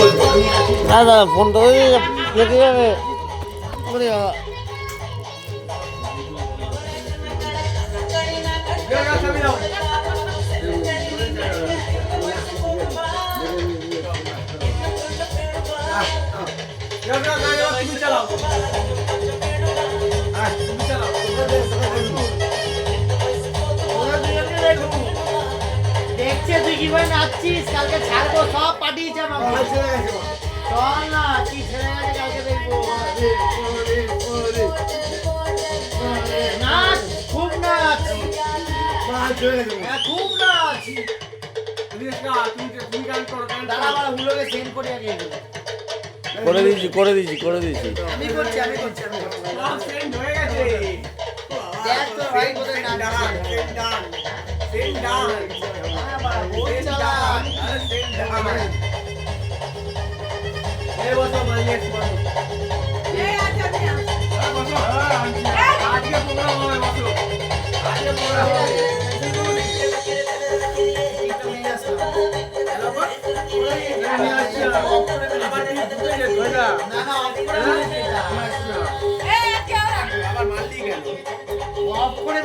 না দাদা ফোনটা কেটে যাবে। দেখছে তুই কিভাবে নাচছিস, কালকে ছাড়বো সব পাঠিয়েছে আমাকে। চল না, কি ছেড়ে গেছে কালকে দেখবো। নাচ, খুব নাচ, খুব নাচ। দাঁড়া আমার হুলোকে সেন্ড করে আগে এগুলো। করে দিয়েছি। আমি করছি। দেখ তো ভাই কোথায় নাচছে। অফ করে